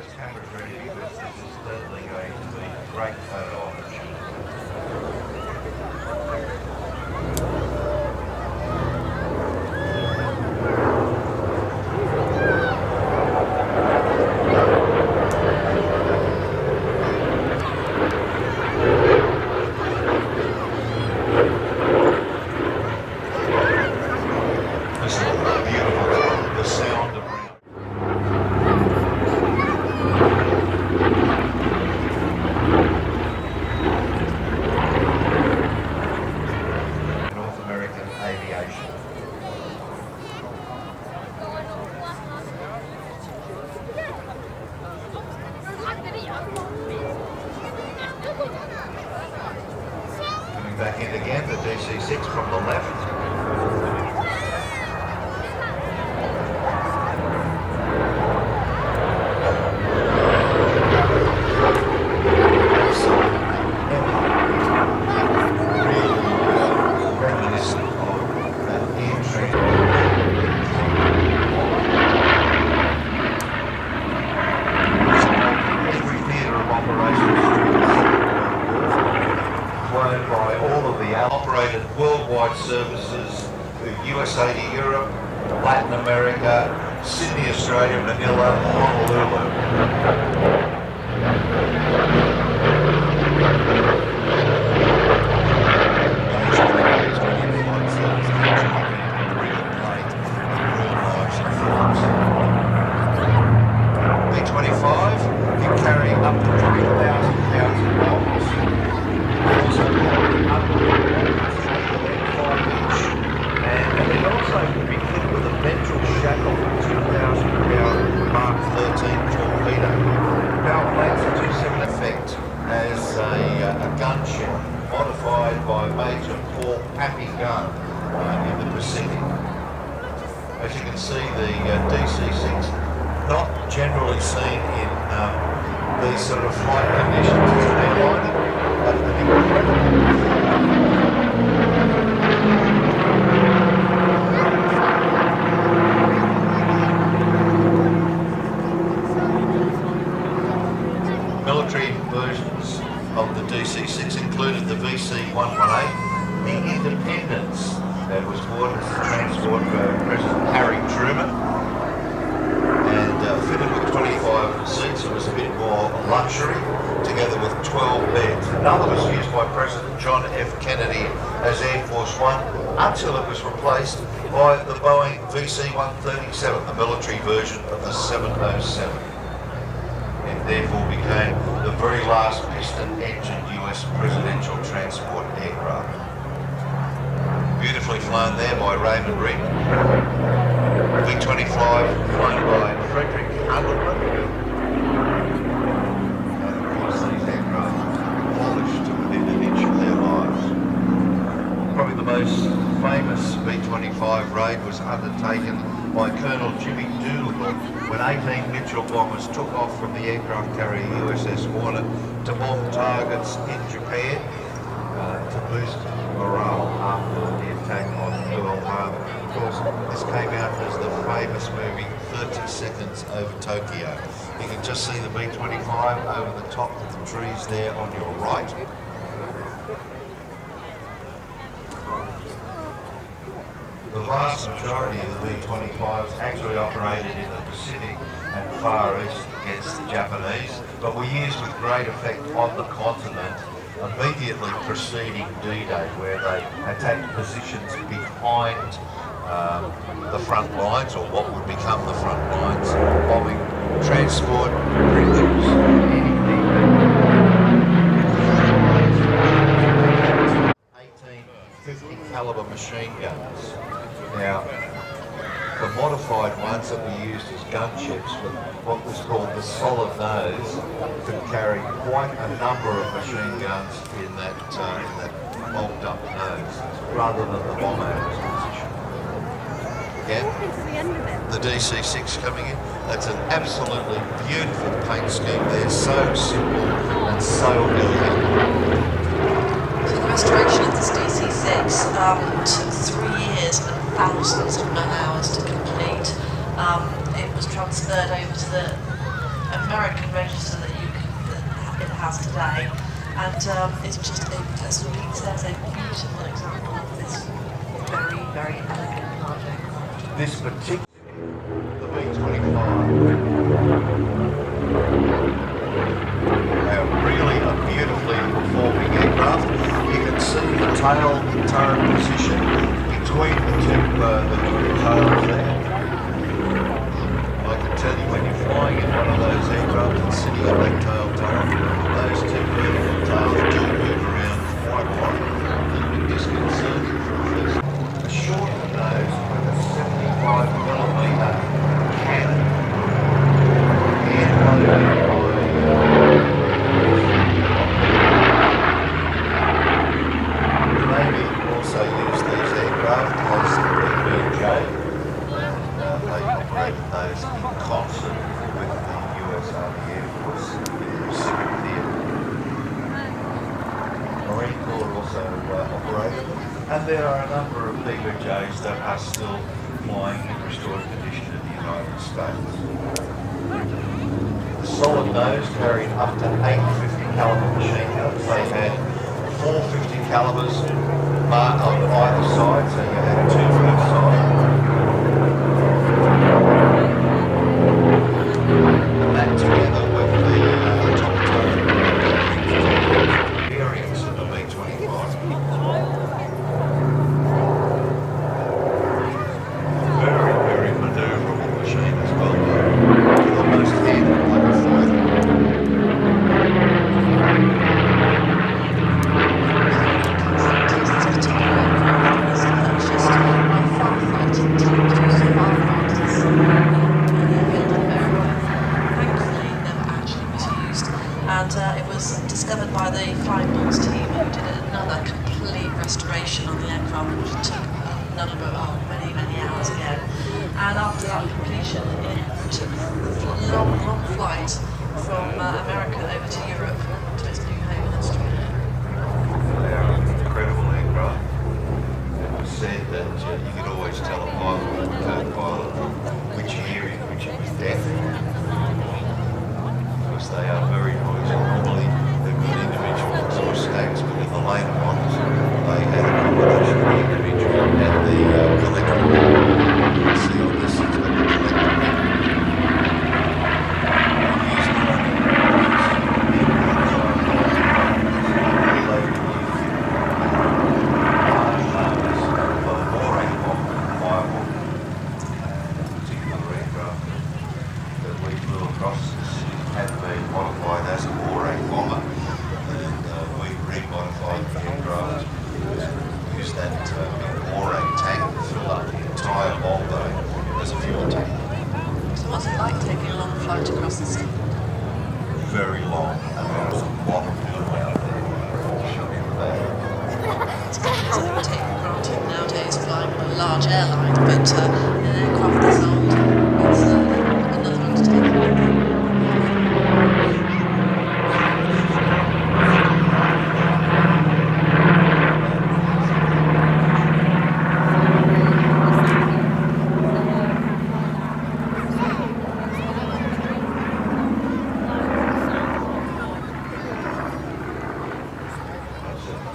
those cameras ready because this is certainly going to be a great photo opportunity. Coming back in again, the DC6 from the left. By all of the operated worldwide services to USA to Europe, Latin America, Sydney, Australia, Manila, Honolulu. B25 can carry up to 20,000 pounds of bombs. And it can also be fitted with a ventral shackle for 2,000-pound Mark 13 torpedo. Power plants are 27 effect as a gunship modified by Major Paul Pappy gun in the Pacific. As you can see, the DC6 not generally seen in these sort of flight conditions as an airliner, but an incredible military versions of the DC6 included the VC-118, the Independence that was bought as a transport for President Harry Truman, and fitted with 25 seats. It was a bit more luxury, together with 12 beds. Another was used by President John F. Kennedy as Air Force One until it was replaced by the Boeing VC-137, the military version of the 707. And therefore became the very last piston-engined US presidential transport aircraft. Beautifully flown there by Raymond Reed. B25 flown by Frederick Underwood. And of course these aircraft polished to within an inch of their lives. Probably the most famous B25 raid was undertaken by Colonel Jimmy Doolittle when 18 Mitchell bombers took off from the aircraft carrier USS Hornet to bomb targets in Japan to boost morale after the attack on Pearl Harbor. Of course, this came out as the famous movie 30 Seconds Over Tokyo. You can just see the B-25 over the top of the trees there on your right. The vast majority of the B-25s actually operated in the Pacific and Far East against the Japanese, but were used with great effect on the continent immediately preceding D-Day, where they attacked positions behind the front lines, or what would become the front lines, bombing transport, bridges, anything. 1850 caliber machine guns. Now, the modified ones that we used as gunships were what was called the solid nose, could carry quite a number of machine guns in that bulked up nose, rather than the bomb animal's position. Again, the DC6 coming in. That's an absolutely beautiful paint scheme there, so simple and so elegant. The restoration of this DC6 took 3 years and thousands of man-hours to complete. It was transferred over to the American register that it has today, and it's just as Pete says, a beautiful example of this very, very elegant large aircraft. This particular, the B25, really a beautifully performing aircraft. You can see the tail turret position between the two tails there. I can tell you when you're flying in one of those aircraft and sitting on that tail turret, those two beautiful tails do move around quite a lot. A little bit disconcerting for a first. A shorter nose with a 75mm cannon. Hand-loaded by also use these aircraft as the BJ, and they operated those in concert with the US Army Air Force in the Pacific Theatre. Marine Corps also operated them, and there are a number of BJs that are still flying in restored condition in the United States. The solid nose carried up to 850 caliber machine guns. They had 450 calibers marked on either side, so you had two for each side. And that together with the top turret bearings of the B25. Very, very manoeuvrable machine as well, though. Almost handled like a fighter. It was discovered by the Flying Balls team, who did another complete restoration on the aircraft, which took many, many hours again. And after that completion, it took a long, long flight from America over to Europe to its new home in Australia. They are an incredible aircraft. It was said that you could always tell a pilot or a third pilot which area in which it was death. Because they are very noisy. Normally they're good individual exhaust stacks, but in the later models they had a combination of the individual and the collective. You can see on this it's got the collective. Across the sea. Very long, and there's a lot of people out there. It's easily taken granted nowadays flying on a large airline, but in an aircraft this old, it's another undertaking.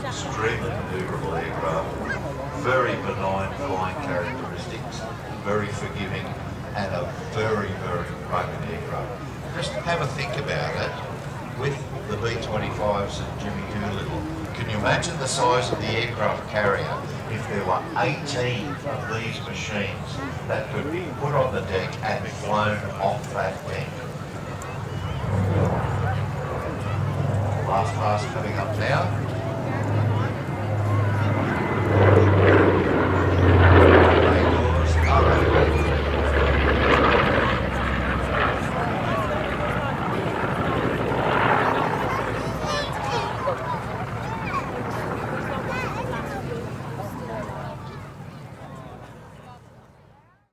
Extremely manoeuvrable aircraft, very benign flying characteristics, very forgiving, and a very, very rugged aircraft. Just have a think about it with the B-25s and Jimmy Doolittle. Can you imagine the size of the aircraft carrier if there were 18 of these machines that could be put on the deck and flown off that deck? Last pass coming up now.